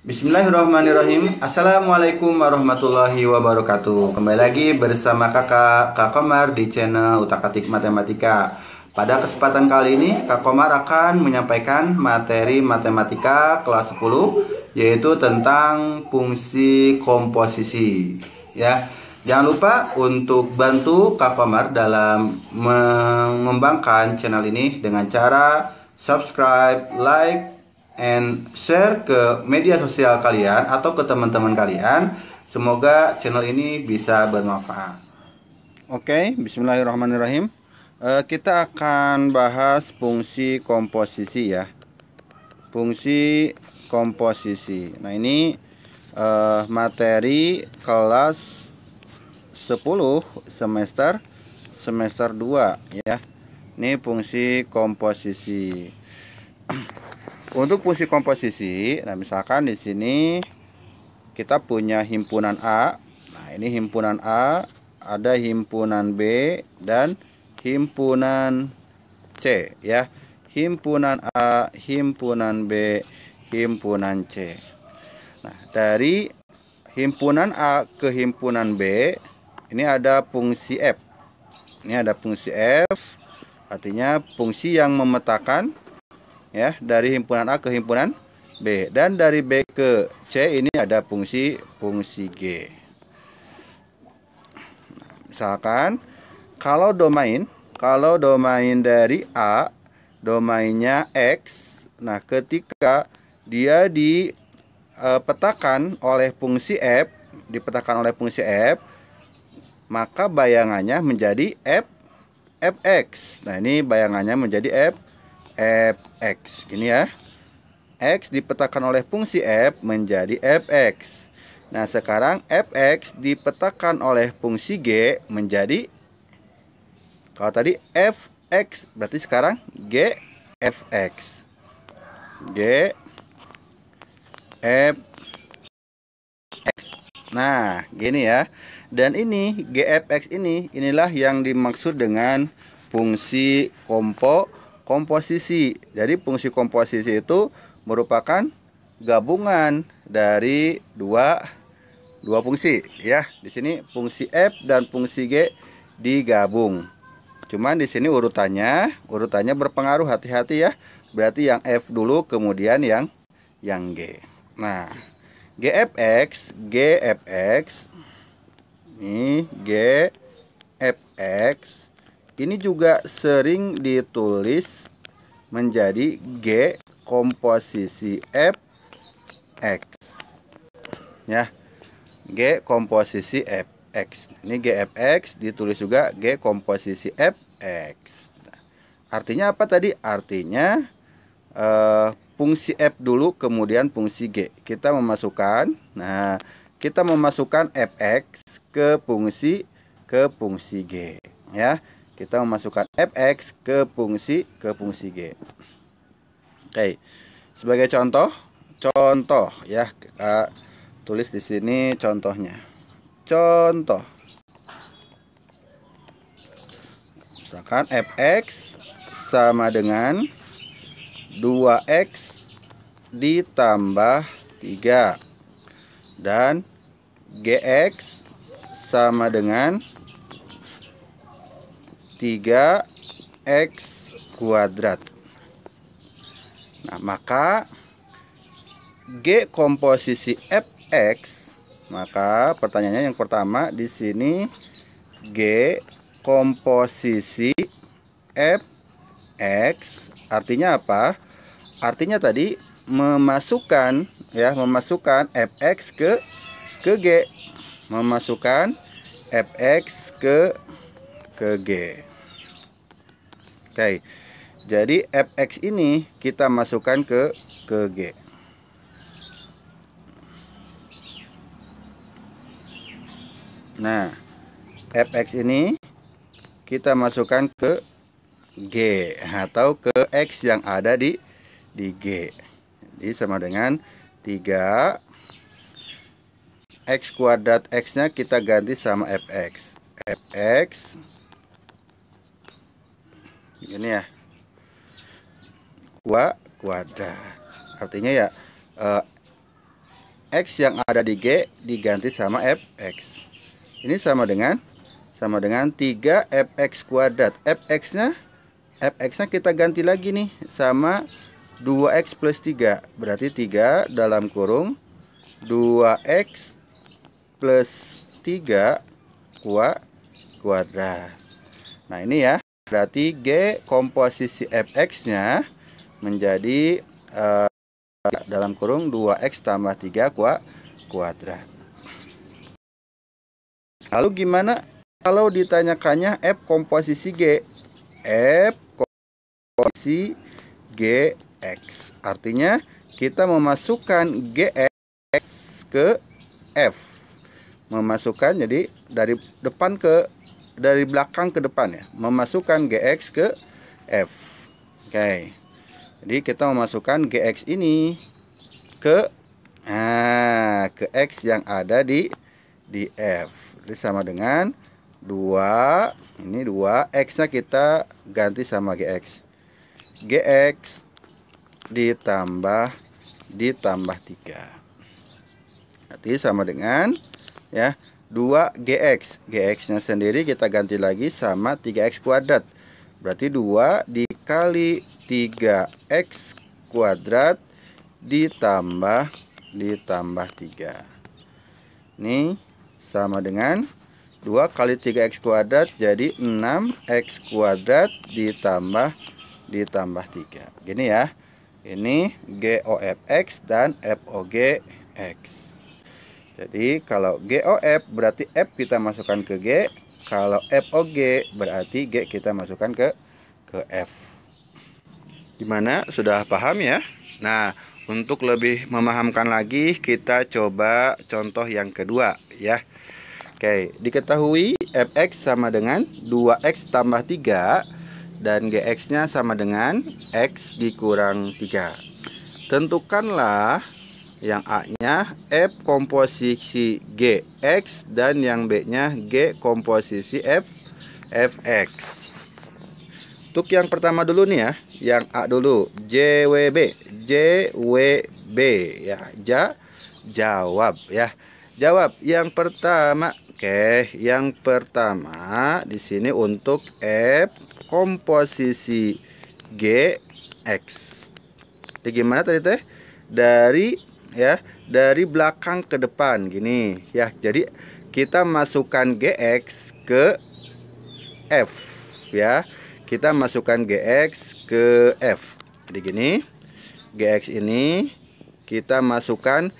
Bismillahirrahmanirrahim. Assalamualaikum warahmatullahi wabarakatuh. Kembali lagi bersama Kak Komar di channel Utak-Atik Matematika. Pada kesempatan kali ini Kak Komar akan menyampaikan materi matematika kelas 10, yaitu tentang fungsi komposisi. Ya, jangan lupa untuk bantu Kak Komar dalam mengembangkan channel ini dengan cara subscribe, like, and share ke media sosial kalian atau ke teman-teman kalian. Semoga channel ini bisa bermanfaat. Oke, bismillahirrahmanirrahim. Kita akan bahas fungsi komposisi ya. Fungsi komposisi. Nah, ini materi kelas 10 semester 2 ya. Ini fungsi komposisi. Untuk fungsi komposisi, nah misalkan di sini kita punya himpunan A. Nah, ini himpunan A, ada himpunan B dan himpunan C ya. Himpunan A, himpunan B, himpunan C. Nah, dari himpunan A ke himpunan B, ini ada fungsi F. Ini ada fungsi F, artinya fungsi yang memetakan ya, dari himpunan A ke himpunan B, dan dari B ke C ini ada fungsi G. Nah, misalkan kalau domain dari A, domainnya X. Nah, ketika dia dipetakan oleh fungsi F, maka bayangannya menjadi fx. Nah, ini bayangannya menjadi fx gini ya. X dipetakan oleh fungsi F menjadi fx. Nah, sekarang fx dipetakan oleh fungsi G menjadi, kalau tadi fx, berarti sekarang G fx. G fx. Nah, gini ya. Dan ini GFX inilah yang dimaksud dengan fungsi komposisi. Jadi fungsi komposisi itu merupakan gabungan dari dua fungsi ya. Di sini fungsi F dan fungsi G digabung. Cuman di sini urutannya berpengaruh, hati-hati ya. Berarti yang F dulu kemudian yang G. Nah, GFX ini GFX ini juga sering ditulis menjadi G komposisi fx ya. G komposisi fx. Ini GFX ditulis juga G komposisi fx. Artinya apa tadi? Artinya fungsi F dulu kemudian fungsi G. Kita memasukkan fx ke fungsi G ya. Kita memasukkan fx ke fungsi G. Oke. Sebagai contoh ya, kita tulis di sini contohnya. Contoh. Misalkan fx sama dengan 2x ditambah 3 dan gx sama dengan 3x kuadrat. Nah, maka G komposisi fx, maka pertanyaannya yang pertama di sini G komposisi fx artinya apa? Artinya tadi memasukkan fx ke G. Memasukkan fx ke G. Oke. Jadi fx ini kita masukkan ke G. Nah, fx ini kita masukkan ke G atau ke X yang ada di G. Jadi sama dengan 3 X kuadrat X-nya kita ganti sama fx. Fx ini ya, kuadrat. Artinya ya X yang ada di G diganti sama Fx. Ini sama dengan 3Fx kuadrat. Fx-nya kita ganti lagi nih sama 2X plus 3. Berarti 3 dalam kurung 2X plus 3 kuadrat. Nah ini ya, berarti G komposisi Fx-nya menjadi dalam kurung 2X tambah 3 kuadrat. Lalu gimana kalau ditanyakannya F komposisi G? F komposisi Gx. Artinya kita memasukkan Gx ke F. Memasukkan, jadi dari belakang ke depan ya. Memasukkan Gx ke F. Oke. Jadi kita memasukkan Gx ini ke X yang ada di F. Jadi sama dengan 2, ini 2, X-nya kita ganti sama Gx. Gx ditambah 3. Nanti sama dengan ya 2Gx. Gx-nya sendiri kita ganti lagi sama 3X kuadrat. Berarti 2 dikali 3X kuadrat ditambah 3. Ini sama dengan 2 kali 3X kuadrat jadi 6X kuadrat ditambah 3. Gini ya. Ini GOFX dan FOGX. Jadi kalau GOF berarti F kita masukkan ke G. Kalau FOG berarti G kita masukkan ke F. Gimana? Sudah paham ya? Nah, untuk lebih memahamkan lagi kita coba contoh yang kedua ya. Oke, diketahui Fx sama dengan 2X tambah 3 dan Gx-nya sama dengan X dikurang 3. Tentukanlah yang A-nya F komposisi Gx dan yang B-nya G komposisi Fx. Untuk yang pertama dulu nih ya, yang A dulu, JWB ya, jawab ya. Jawab yang pertama. Oke, yang pertama di sini untuk F komposisi Gx. Jadi gimana tadi teh? Dari belakang ke depan gini ya. Jadi kita masukkan Gx ke F ya. Kita masukkan Gx ke F. Jadi gini. Gx ini kita masukkan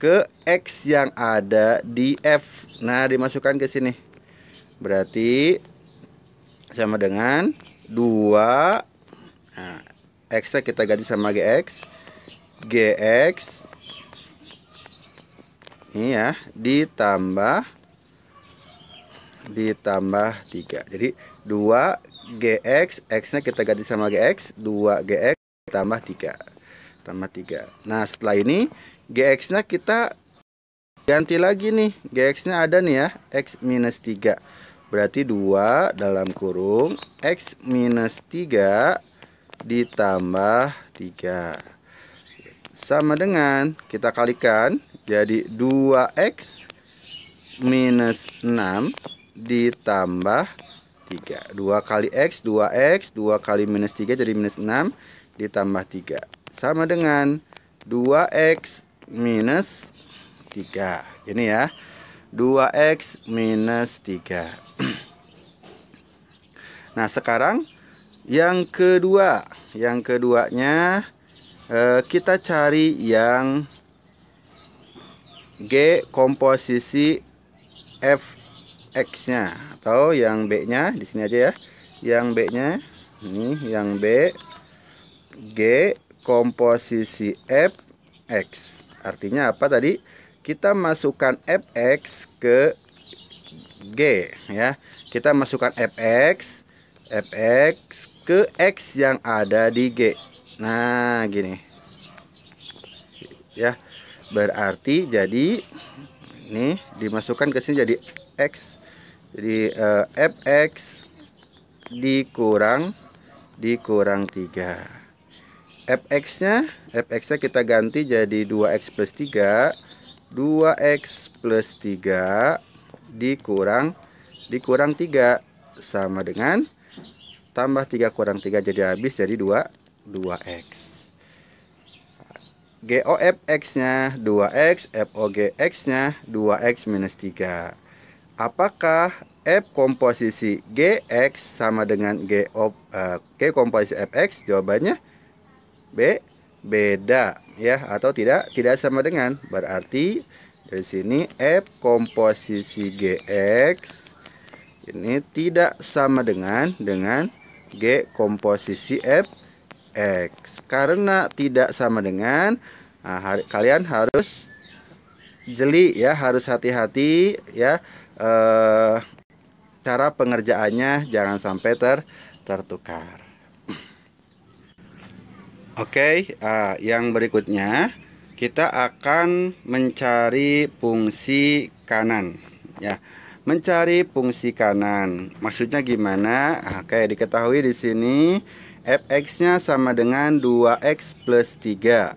ke X yang ada di F. Nah, dimasukkan ke sini. Berarti sama dengan 2. Nah, X-nya kita ganti sama Gx. Gx ini ya ditambah 3. Jadi 2Gx, X-nya kita ganti sama Gx, 2Gx tambah 3. Nah, setelah ini Gx-nya kita ganti lagi nih. Gx-nya ada nih ya, X minus 3. Berarti 2 dalam kurung X minus 3 ditambah 3. Sama dengan kita kalikan jadi 2X minus 6 ditambah 3. 2 kali X, 2X, 2 kali minus 3 jadi minus 6 ditambah 3. Sama dengan 2X minus 3. Ini ya, 2X minus 3. Nah, sekarang yang kedua. Yang keduanya kita cari yang G komposisi Fx-nya atau yang B-nya di sini aja ya. Yang B-nya ini, yang B G komposisi Fx. Artinya apa tadi? Kita masukkan Fx ke G ya. Kita masukkan Fx ke X yang ada di G. Nah, gini. Ya. Berarti jadi ini dimasukkan ke sini jadi X. Jadi Fx dikurang 3. Fx-nya kita ganti jadi 2X plus 3 2x plus 3 dikurang 3 sama dengan tambah 3 kurang 3 jadi habis jadi 2x. GOF X-nya 2x, FOG X-nya 2x minus 3. Apakah F komposisi GX sama dengan G komposisi FX? Jawabannya beda ya, atau tidak sama dengan. Berarti dari sini F komposisi GX ini tidak sama dengan G komposisi FX. Karena tidak sama dengan, kalian harus jeli ya, harus hati-hati ya, cara pengerjaannya jangan sampai tertukar. Oke, yang berikutnya kita akan mencari fungsi kanan ya. Mencari fungsi kanan maksudnya gimana? Oke, diketahui di sini fx-nya sama dengan 2x plus 3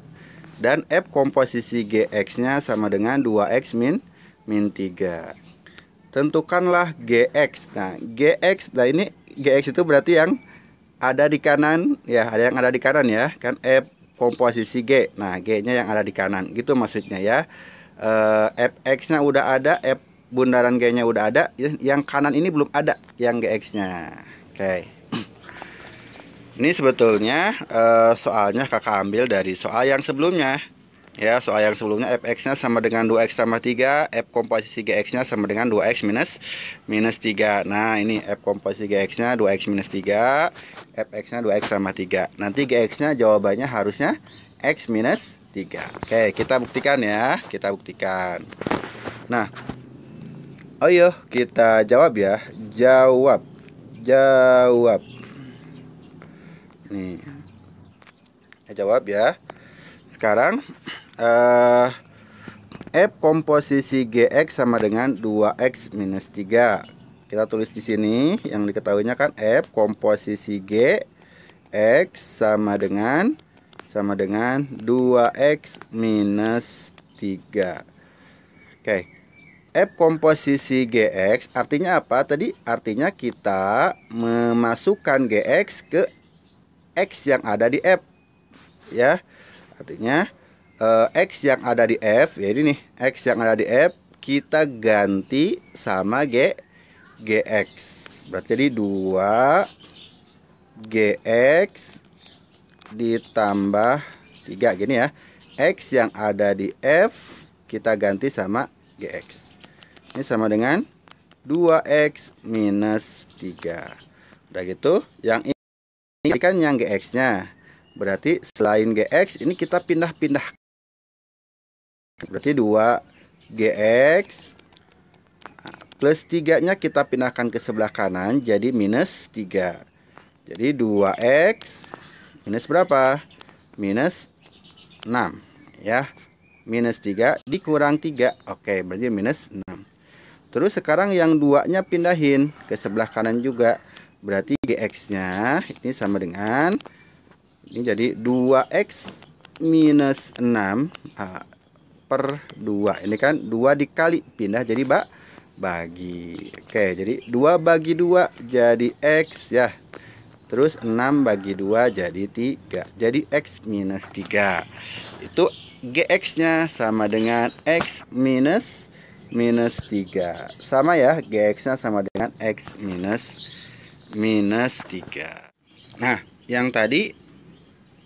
dan f komposisi gx-nya sama dengan 2x min 3. Tentukanlah gx. Nah, gx, nah ini gx itu berarti yang ada di kanan ya, ada yang ada di kanan ya, kan f komposisi g. Nah, g-nya yang ada di kanan gitu maksudnya ya. Fx-nya udah ada, f bundaran g-nya udah ada, yang kanan ini belum ada yang gx-nya. Oke. Ini sebetulnya soalnya kakak ambil dari soal yang sebelumnya. Ya, soal yang sebelumnya fx-nya sama dengan 2x tambah 3, f komposisi gx-nya sama dengan 2x minus 3. Nah, ini f komposisi gx-nya 2x minus 3, fx-nya 2x tambah 3. Nanti gx-nya jawabannya harusnya x minus 3. Oke, kita buktikan ya, kita buktikan. Nah, ayo kita jawab ya. Jawab. Nih. Jawab ya. Sekarang f komposisi gx sama dengan 2x minus 3. Kita tulis di sini yang diketahuinya kan f komposisi gx sama dengan 2x minus 3. Oke. F komposisi gx artinya apa tadi? Artinya kita memasukkan gx ke x yang ada di f ya. Artinya x yang ada di f, ya ini nih, x yang ada di f kita ganti sama gx. Berarti jadi 2 gx ditambah 3 gini ya. X yang ada di f kita ganti sama gx. Ini sama dengan 2x minus 3. Udah gitu, yang ini kan yang gx-nya. Berarti selain gx, ini kita pindah-pindah. Berarti 2gx plus 3-nya kita pindahkan ke sebelah kanan, jadi minus 3. Jadi 2x minus berapa? Minus 6 ya. Minus 3 dikurang 3. Oke, berarti minus 6. Terus sekarang yang 2-nya pindahin ke sebelah kanan juga. Berarti gx-nya ini sama dengan, ini jadi 2x minus 6 per 2. Ini kan 2 dikali, pindah jadi bagi. Oke, jadi 2 bagi 2 jadi x ya. Terus 6 bagi 2 jadi 3. Jadi x minus 3. Itu gx-nya sama dengan x minus 3. Sama ya, gx-nya sama dengan x minus 3. Nah, yang tadi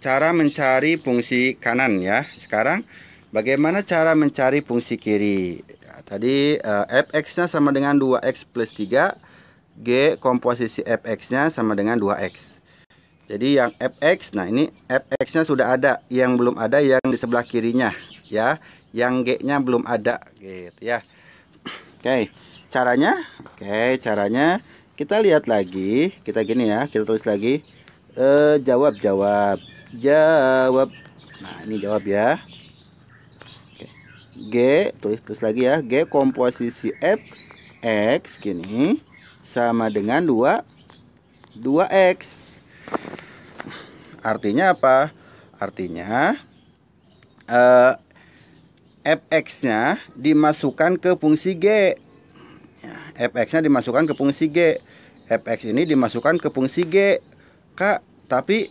cara mencari fungsi kanan ya. Sekarang bagaimana cara mencari fungsi kiri? Ya, tadi fx-nya sama dengan 2x plus 3, g komposisi fx-nya sama dengan 2x. Jadi yang fx, nah ini fx-nya sudah ada, yang belum ada yang di sebelah kirinya ya. Yang g-nya belum ada gitu ya. Oke, caranya kita lihat lagi, kita gini ya, kita tulis lagi jawab. Nah, ini jawab ya. Oke. G, tulis lagi ya, G komposisi fx gini sama dengan 2x. Artinya apa? Artinya fx-nya dimasukkan ke fungsi G. Fx-nya dimasukkan ke fungsi G. Fx ini dimasukkan ke fungsi G. Kak, tapi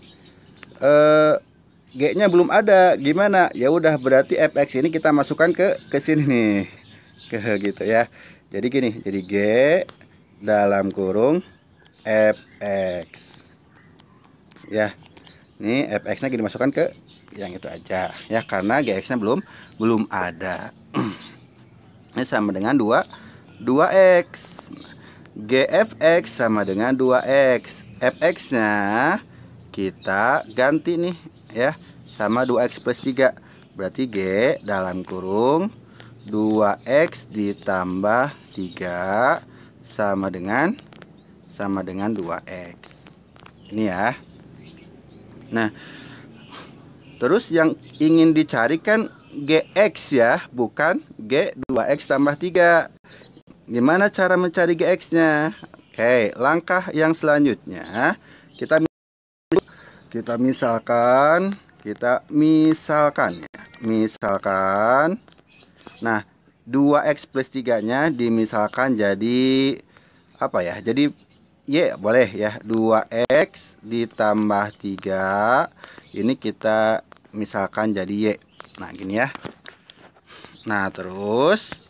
G-nya belum ada. Gimana? Ya udah, berarti fx ini kita masukkan ke sini nih. Gitu ya. Jadi gini, jadi G dalam kurung fx. Ya. Ini fx-nya dimasukkan ke yang itu aja ya, karena gx-nya belum ada. Ini sama dengan 2x. Gfx sama dengan 2x. Fx-nya kita ganti nih ya, sama 2x plus 3. Berarti G dalam kurung 2x ditambah 3 sama dengan 2x. Ini ya. Nah, terus yang ingin dicari kan Gx ya, bukan G 2x tambah 3. Gimana cara mencari Gx-nya? Oke, langkah yang selanjutnya kita misalkan ya. Nah, 2x plus 3-nya dimisalkan jadi apa ya? Jadi Y boleh ya, 2x ditambah 3. Ini kita misalkan jadi Y. Nah gini ya. Nah terus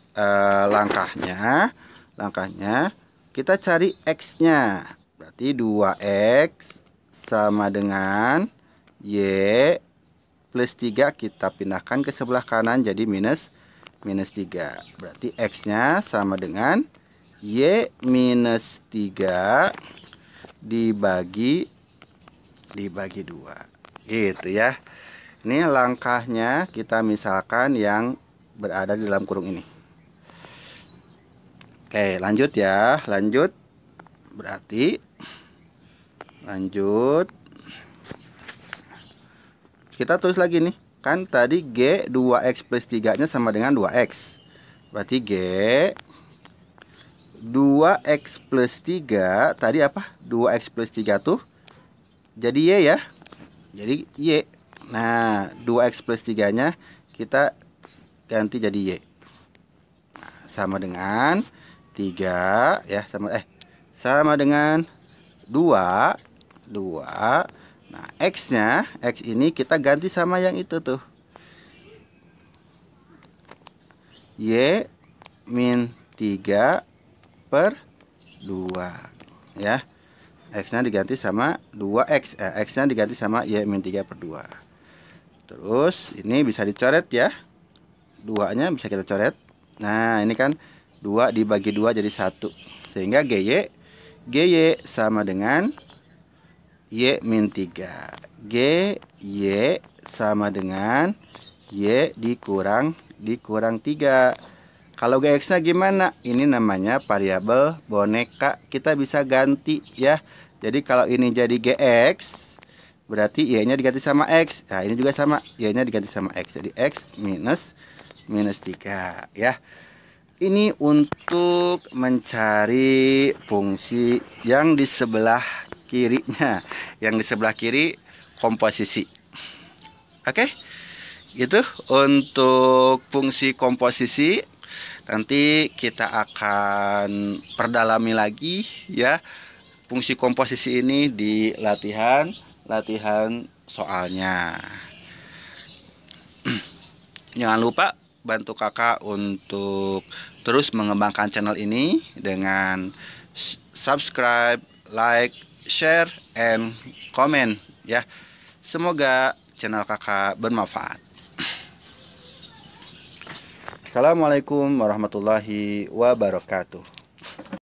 langkahnya kita cari X-nya. Berarti 2x sama dengan Y plus 3 kita pindahkan ke sebelah kanan jadi minus 3. Berarti X-nya sama dengan Y minus 3 dibagi 2. Gitu ya. Ini langkahnya kita misalkan yang berada di dalam kurung ini. Oke, lanjut ya. Berarti kita tulis lagi nih. Kan tadi G 2x plus 3-nya sama dengan 2x. Berarti G 2x plus 3 tadi apa? 2x plus 3 tuh jadi Y ya. Jadi Y. Nah, 2x plus 3-nya kita ganti jadi Y. Nah, sama dengan 3 ya, sama dengan 2. Nah, X ini kita ganti sama yang itu tuh. Y min 3 per 2 ya. X-nya diganti sama 2x. X-nya diganti sama Y min 3 per 2. Terus ini bisa dicoret ya. 2-nya bisa kita coret. Nah, ini kan 2 dibagi 2 jadi 1. Sehingga GY sama dengan Y min 3. GY sama dengan Y dikurang 3. Kalau Gx-nya gimana? Ini namanya variabel boneka. Kita bisa ganti ya. Jadi kalau ini jadi Gx, berarti Y-nya diganti sama X. Nah, ini juga sama. Y-nya diganti sama X. Jadi X minus 3 ya. Ini untuk mencari fungsi yang di sebelah kirinya. Yang di sebelah kiri komposisi. Oke? Gitu untuk fungsi komposisi. Nanti kita akan perdalami lagi ya fungsi komposisi ini di latihan soalnya. Jangan lupa bantu kakak untuk terus mengembangkan channel ini dengan subscribe, like, share, and comment ya. Semoga channel kakak bermanfaat. Assalamualaikum warahmatullahi wabarakatuh.